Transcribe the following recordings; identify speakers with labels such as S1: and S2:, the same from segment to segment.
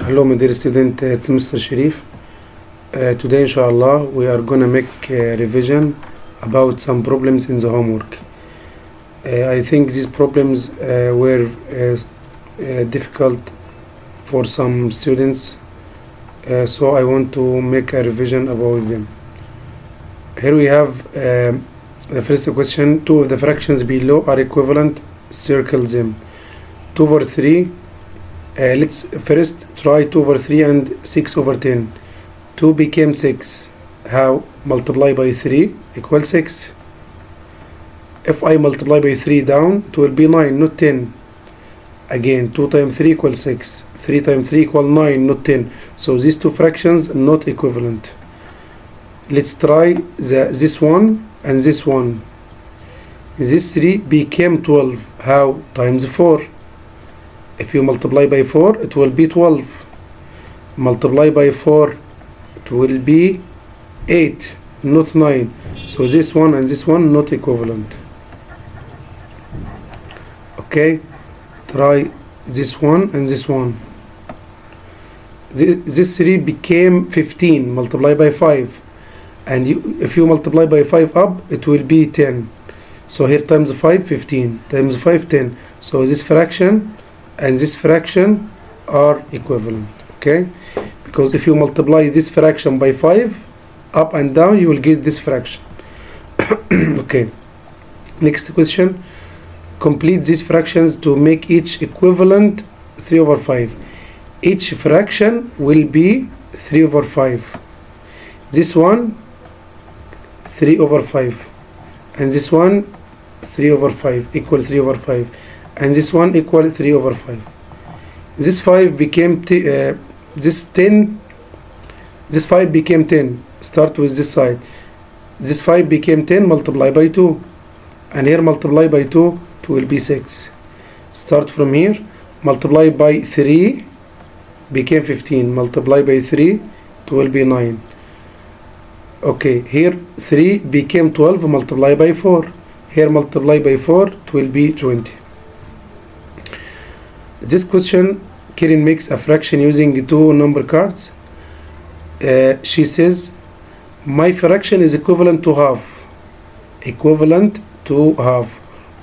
S1: Hello, my dear student, it's Mr. Sharif. Today, inshallah, we are gonna make a revision about some problems in the homework. I think these problems were difficult for some students, so I want to make a revision about them. Here we have the first question. Two of the fractions below are equivalent. Circle them. 2 over 3. Let's first try 2 over 3 and 6 over 10. 2 became 6. How? Multiply by 3 equals 6. If I multiply by 3 down, it will be 9, not 10. Again, 2 times 3 equals 6. 3 times 3 equals 9, not 10. So these two fractions are not equivalent. Let's try this one and this one. This 3 became 12. How? Times 4. If you multiply by 4, it will be 12. Multiply by 4, it will be 8, not 9. So this one and this one not equivalent. Okay, try this one and this one. This 3 became 15. Multiply by 5. And if you multiply by 5 up, it will be 10. So here times 5, 15. Times 5, 10. So this fraction and this fraction are equivalent. Okay, because if you multiply this fraction by 5 up and down, you will get this fraction. Okay, next question. Complete these fractions to make each equivalent 3 over 5. Each fraction will be 3 over 5. This one 3 over 5, and this one 3 over 5 equal 3 over 5, and this one equal 3 over 5. This 5 became this 10. This 5 became 10. Start with this side. This 5 became 10. Multiply by 2, and here multiply by 2. It will be 6. Start from here. Multiply by 3 became 15. Multiply by 3, it will be 9. Okay, here 3 became 12. Multiply by 4. Here multiply by 4, it will be 20. This question, Kirin makes a fraction using two number cards. She says, my fraction is equivalent to half. Equivalent to half.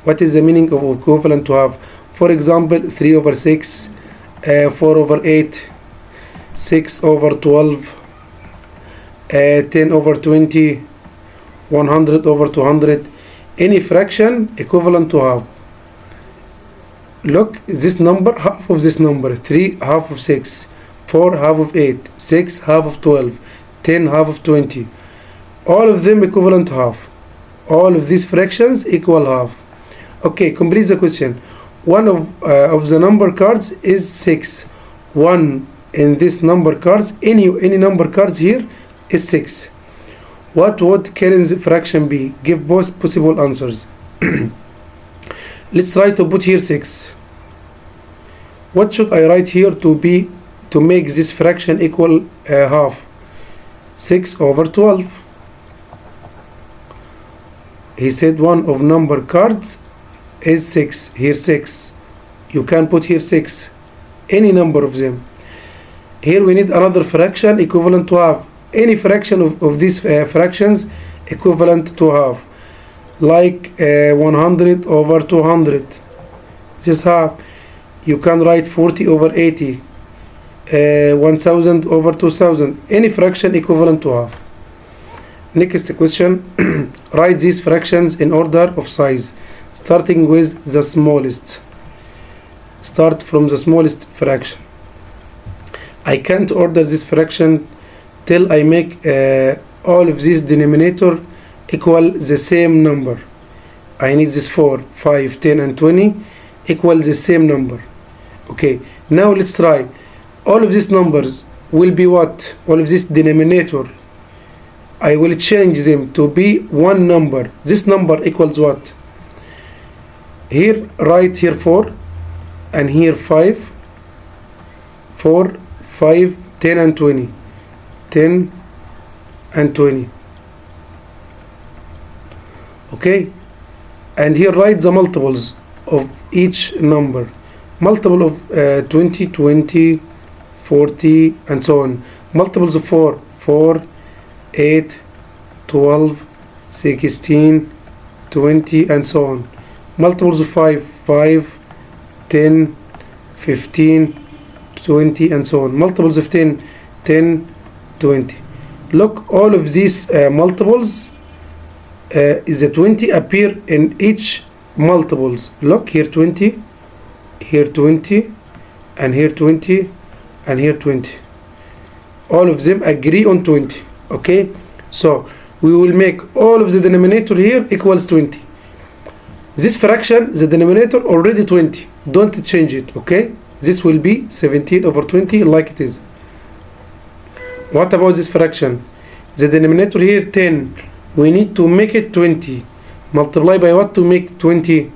S1: What is the meaning of equivalent to half? For example, 3 over 6, 4 over 8, 6 over 12, 10 over 20, 100 over 200. Any fraction equivalent to half. Look, this number, half of this number. 3, half of 6. 4, half of 8. 6, half of 12. 10, half of 20. All of them equivalent to half. All of these fractions equal half. Okay, complete the question. One of the number cards is 6. One in this number cards, any number cards here is 6. What would Karen's fraction be? Give both possible answers. Let's try to put here 6. What should I write here to make this fraction equal half? 6 over 12. He said one of number cards is 6. Here 6. You can put here 6. Any number of them. Here we need another fraction equivalent to half. Any fraction of these fractions equivalent to half. Like 100 over 200. This half. You can write 40 over 80. 1000 over 2000. Any fraction equivalent to half. Next question. Write these fractions in order of size, starting with the smallest. Start from the smallest fraction. I can't order this fraction till I make all of these denominator equal the same number. I need this 4, 5, 10 and 20 equal the same number. Okay, now let's try. All of these numbers will be what? All of this denominator, I will change them to be one number. This number equals what? Here, write here 4 and here 5. 4, 5, 10 and 20. 10 and 20. Okay, and here write the multiples of each number. Multiple of 20, 20, 40, and so on. Multiples of 4, 4, 8, 12, 16, 20, and so on. Multiples of 5, 5, 10, 15, 20, and so on. Multiples of 10, 10, 20. Look, all of these multiples is a 20 appear in each multiples. Look, here 20, here 20, and here 20, and here 20. All of them agree on 20. Okay, so we will make all of the denominator here equals 20. This fraction, the denominator already 20. Don't change it. Okay, this will be 17 over 20 like it is. What about this fraction? The denominator here 10. We need to make it 20. Multiply by what to make 20?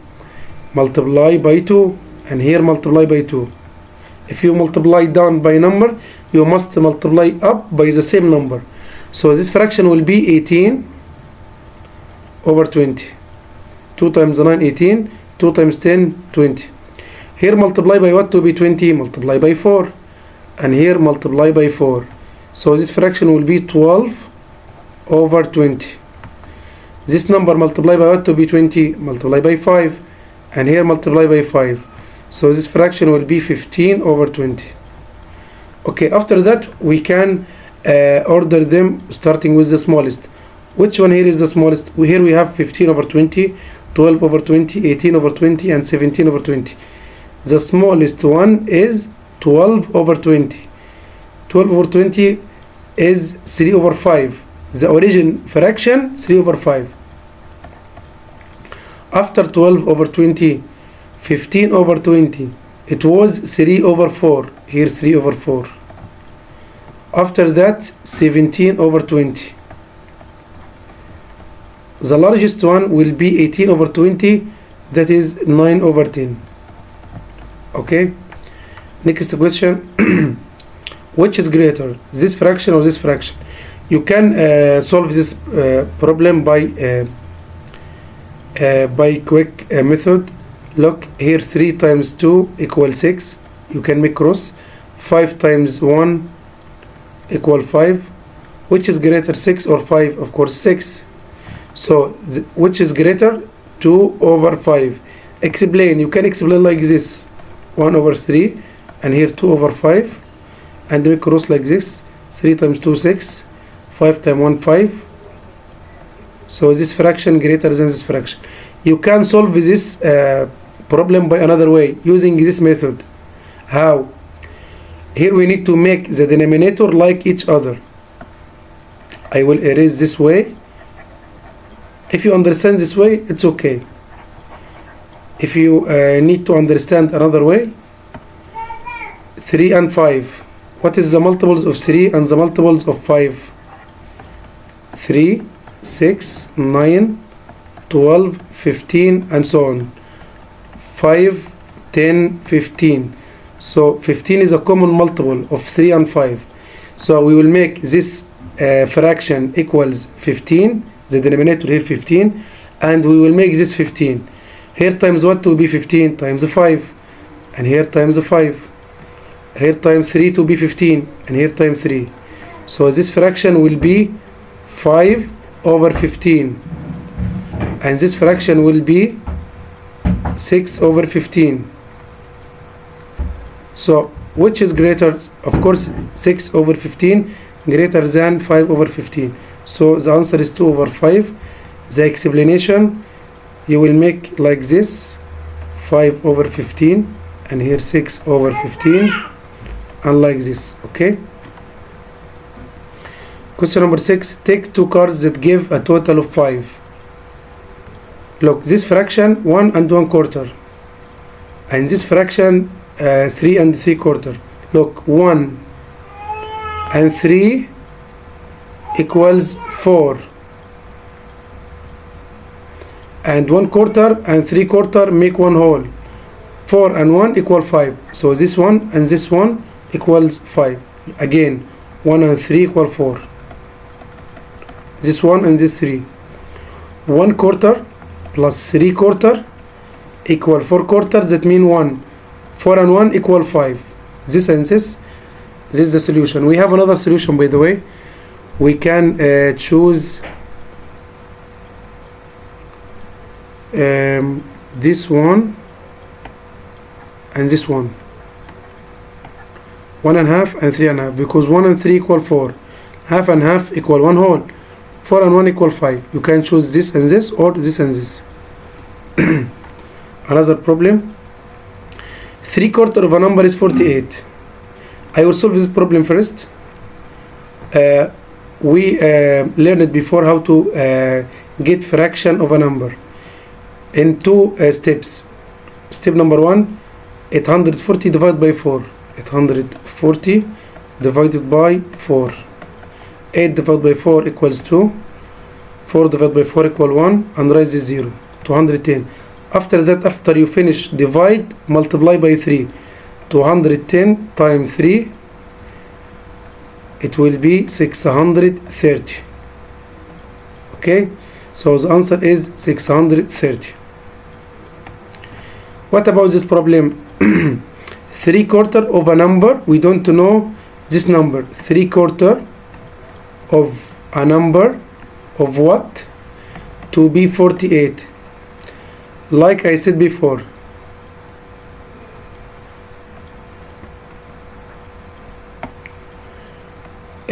S1: Multiply by 2, and here multiply by 2. If you multiply down by number, you must multiply up by the same number. So this fraction will be 18 over 20. 2 times 9, 18. 2 times 10, 20. Here multiply by what to be 20? Multiply by 4. And here multiply by 4. So this fraction will be 12 over 20. This number multiply by what to be 20? Multiply by 5. And here multiply by 5. So this fraction will be 15 over 20. Okay, after that we can order them starting with the smallest. Which one here is the smallest? Here we have 15 over 20, 12 over 20, 18 over 20, and 17 over 20. The smallest one is 12 over 20. 12 over 20 is 3 over 5. The origin fraction 3 over 5. After 12 over 20, 15 over 20, it was 3 over 4. Here 3 over 4. After that 17 over 20. The largest one will be 18 over 20, that is 9 over 10. Okay, next question. Which is greater, this fraction or this fraction? You can solve this problem by quick method. Look, here 3 times 2 equals 6. You can make cross. 5 times 1 equal 5. Which is greater, 6 or 5? Of course 6. So which is greater? 2 over 5. Explain. You can explain like this. 1 over 3, and here 2 over 5, and make cross like this. 3 times 2 6, 5 times 1 5. So this fraction greater than this fraction. You can solve this problem by another way, using this method. How? Here we need to make the denominator like each other. I will erase this way. If you understand this way, it's okay. If you need to understand another way, 3 and 5. What is the multiples of 3 and the multiples of 5? 3, 6, 9, 12, 15, and so on. 5, 10, 15. So 15 is a common multiple of 3 and 5. So we will make this fraction equals 15, the denominator here 15, and we will make this 15. Here times what to be 15? Times 5. And here times 5. Here times 3 to be 15. And here times 3. So this fraction will be 5 over 15. And this fraction will be 6 over 15. So which is greater? Of course 6 over 15 greater than 5 over 15. So the answer is 2 over 5. The explanation, you will make like this, 5 over 15, and here 6 over 15, and like this. Okay. Question number 6. Take 2 cards that give a total of 5. Look, this fraction 1 and 1/4, and this fraction 3 and 3/4. Look, 1 and 3 equals 4, and 1/4 and 3/4 make one whole. 4 and 1 equal 5. So this one and this one equals 5. Again, 1 and 3 equal 4. This one and this 3. 1/4 plus 3/4 equal 4/4. That means 1. 4 and 1 equal 5. This and this This is the solution. We have another solution, by the way. We can choose this one and this one, 1.5 and 3.5, because 1 and 3 equal 4, half and half equal 1 whole, 4 and 1 equal 5. You can choose this and this, or this and this. Another problem, 3/4 of a number is 48. I will solve this problem first. We learned before how to get fraction of a number in two steps. Step number 1, 840 divided by 4. 840 divided by 4. 8 divided by 4 equals 2. 4 divided by 4 equal 1, and raise is 0. 210. After that, after you finish, divide, multiply by 3. 210 times 3, it will be 630. Okay, so the answer is 630. What about this problem? 3/4 of a number, we don't know this number. 3/4 of a number of what? To be 48. Like I said before,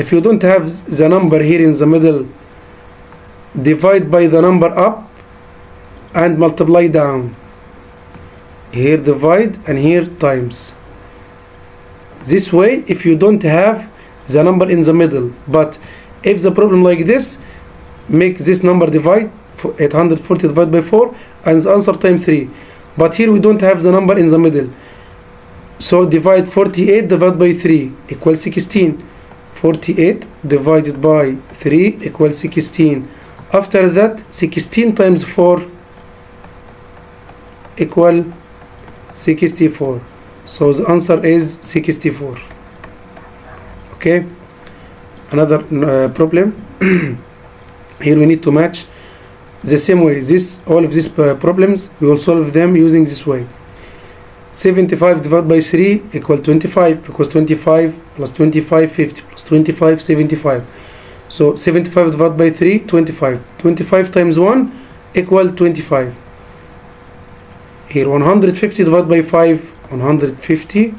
S1: if you don't have the number here in the middle, divide by the number up and multiply down. Here divide and here times. This way, if you don't have the number in the middle, but if the problem like this, make this number divide, 840 divided by 4, and the answer times 3. But here we don't have the number in the middle, so divide 48 divided by 3 equals 16. 48 divided by 3 equals 16. After that, 16 times 4 equal 64. So the answer is 64. Okay, another problem. Here we need to match the same way. All of these problems, we will solve them using this way. 75 divided by 3 equal 25, because 25 plus 25 50 plus 25 75. So 75 divided by 3 25. 25 times 1 equal 25. Here 150 divided by 5, 150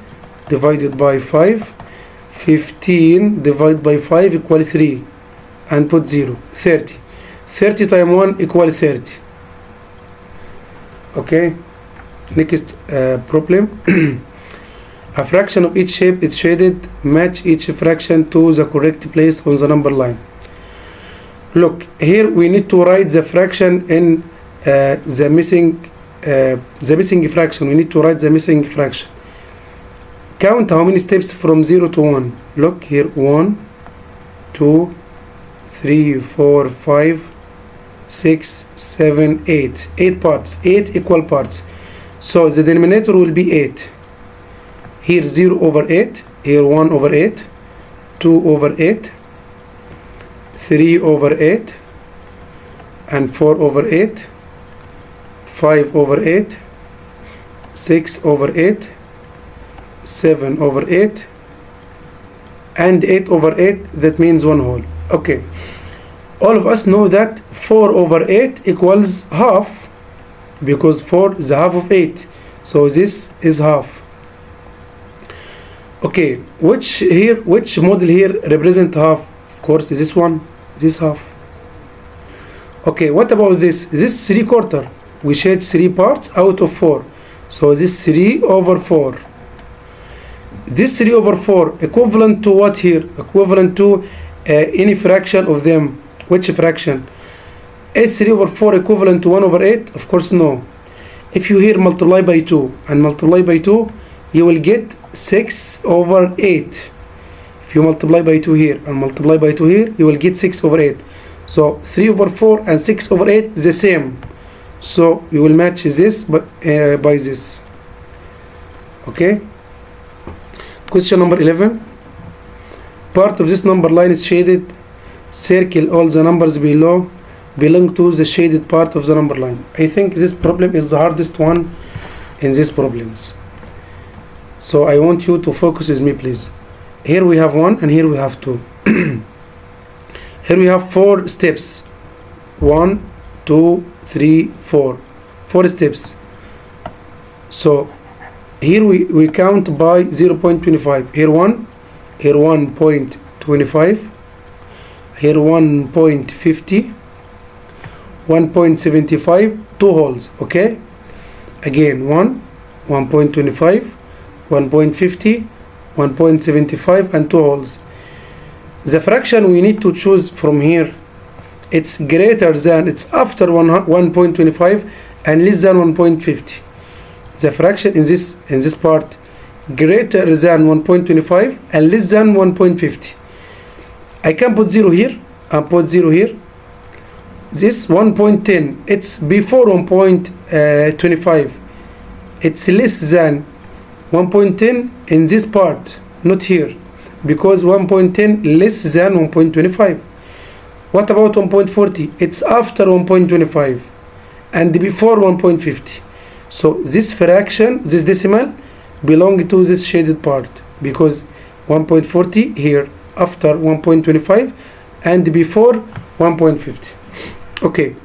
S1: divided by 5, 15 divided by 5 equal 3, and put 0. 30. 30 times 1 equal 30. Okay, next problem. A fraction of each shape is shaded. Match each fraction to the correct place on the number line. Look, here we need to write the fraction in the missing fraction. We need to write the missing fraction. Count how many steps from 0 to 1. Look here, 1, 2, 3, 4, 5, 6, 7, 8. 8 parts, 8 equal parts. So the denominator will be 8. Here 0 over 8, here 1 over 8, 2 over 8, 3 over 8, and 4 over 8, 5 over 8, 6 over 8, 7 over 8, and 8 over 8, that means 1 whole. Okay, all of us know that 4 over 8 equals half, because 4 is the half of 8, so this is half. Okay, which model here represent half? Of course, is this one, this half. Okay, what about this? This 3/4. We shade 3 parts out of 4, so this 3 over 4. This 3 over 4 equivalent to what here? Equivalent to any fraction of them. Which fraction? Is 3 over 4 equivalent to 1 over 8? Of course no. If you here multiply by 2 and multiply by 2, you will get 6 over 8. If you multiply by 2 here and multiply by 2 here, you will get 6 over 8. So 3 over 4 and 6 over 8 is the same. So you will match this by this. Okay. Question number 11. Part of this number line is shaded. Circle all the numbers below belong to the shaded part of the number line. I think this problem is the hardest one in these problems. So I want you to focus with me, please. here we have 1 and here we have 2. Here we have 4 steps. 1, 2, 3, 4. 4 steps. So here we count by 0.25. Here 1, here 1.25, here 1.50, 1.75, 2 holes. Okay, again 1, 1.25, 1.50, 1.75, and 2 holes. The fraction we need to choose from here, it's greater than, it's after 1.25 and less than 1.50. The fraction in this part, greater than 1.25 and less than 1.50. I can put 0 here and put 0 here. This 1.10, it's before 1.25. It's less than 1.10 in this part, not here, because 1.10 less than 1.25. What about 1.40? It's after 1.25 and before 1.50. So this fraction, this decimal, belong to this shaded part, because 1.40 here after 1.25 and before 1.50. Okay.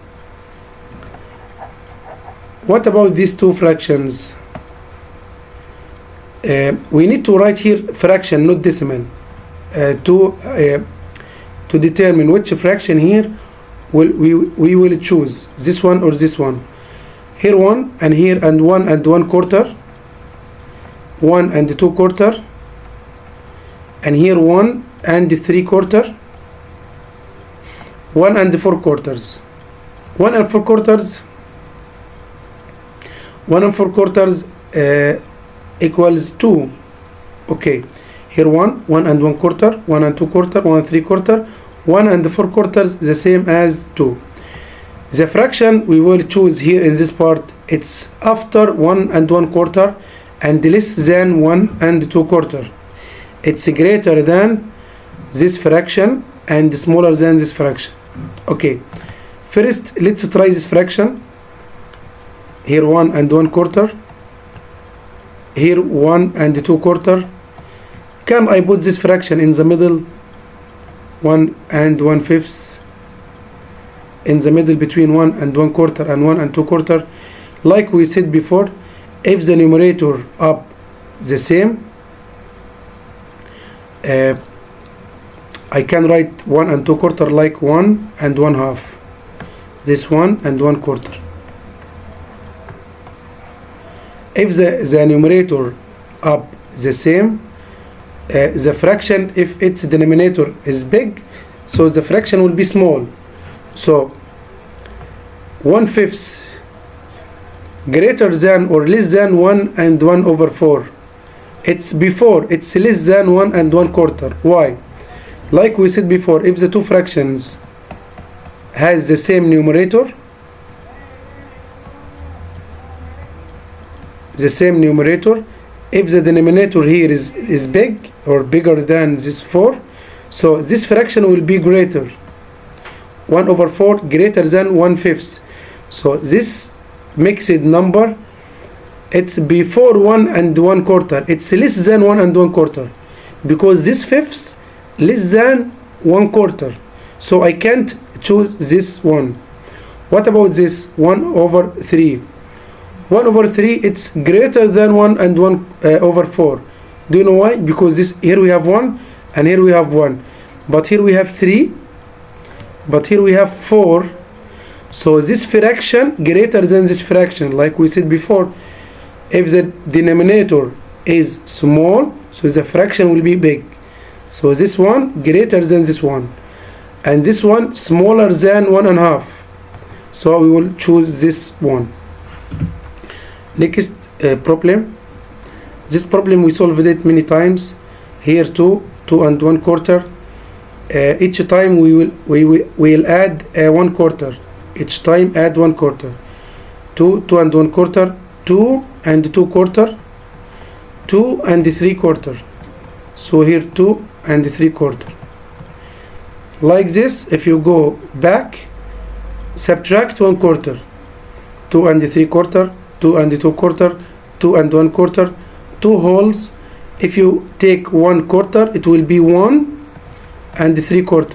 S1: What about these two fractions? We need to write here fraction, not decimal, to determine which fraction here we will choose, this one or this one. Here 1 and here and 1 and 1/4, 1 and 2/4, and here 1 and 3/4, 1 and 4/4. 1 and 4/4, 1 and 4/4 equals 2. Okay, here 1 and 1/4, 1 and 2/4, 1 and 3/4, 1 and 4/4 the same as 2. The fraction we will choose here in this part, it's after 1 and 1/4 and less than 1 and 2/4. It's greater than this fraction and smaller than this fraction. Okay, first let's try this fraction. Here 1 and 1/4, here 1 and 2/4. Can I put this fraction in the middle? 1 and 1/5, in the middle between 1 and 1/4 and 1 and 2/4. Like we said before, if the numerator up the same, I can write 1 and 2/4 like 1 and 1/2. This 1 and 1/4. If the numerator up the same, the fraction, if its denominator is big, so the fraction will be small. So 1/5 greater than or less than 1 and 1/4. It's before, it's less than 1 and 1/4. Why? Like we said before, if the two fractions has the same numerator, if the denominator here is big or bigger than this 4, so this fraction will be greater. 1/4 greater than 1/5. So this mixed number, it's before 1 and 1/4. It's less than 1 and 1/4, because this 5th less than 1/4. So I can't choose this one. What about this 1/3? 1/3, it's greater than 1 and 1/4. Do you know why? Because this here we have 1 and here we have 1, but here we have 3, but here we have 4. So this fraction greater than this fraction, like we said before. If the denominator is small, so the fraction will be big. So this one greater than this one, and this one smaller than 1.5. So we will choose this one. Next problem. This problem we solved it many times. Here 2 and 1/4. Each time we will add 1/4. Each time add 1/4. 2 and 1/4, 2 and 2/4, 2 and 3/4. So here 2 and 3/4. Like this, if you go back, subtract 1/4. 2 and 3/4, 2 and 2/4, 2 and 1/4, 2 holes, If you take 1/4, it will be 1 and 3/4.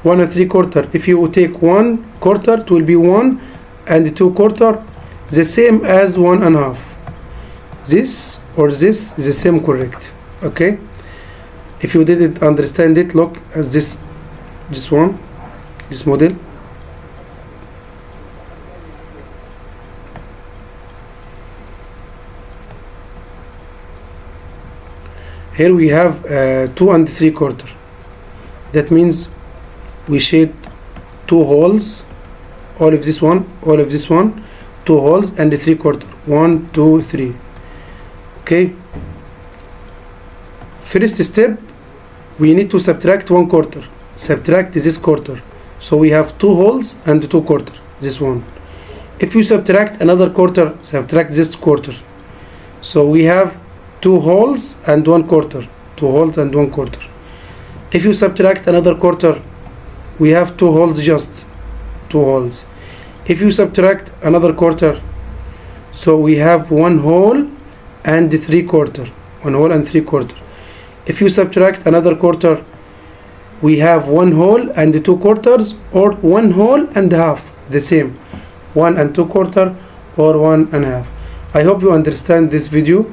S1: 1 and 3/4. If you take 1/4, it will be 1 and 2/4, the same as 1.5. This or this is the same, correct? Okay. If you didn't understand it, look at this one, this model. Here we have 2 and 3/4. That means we shade 2 holes, all of this one, 2 holes and 3/4. 1, 2, 3. Okay. First step, we need to subtract 1/4. Subtract this quarter. So we have 2 holes and 2/4. This one. If you subtract another quarter, subtract this quarter. So we have 2 holes and 1/4. 2 holes and 1/4. If you subtract another quarter, we have 2 holes, just 2 holes. If you subtract another quarter, so we have 1 hole and 3/4. 1 hole and 3/4. If you subtract another quarter, we have 1 hole and 2/4, or 1 hole and half, the same, 1 and 2/4 or 1.5. I hope you understand this video,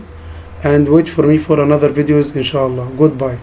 S1: and wait for me for another videos, inshallah. Goodbye.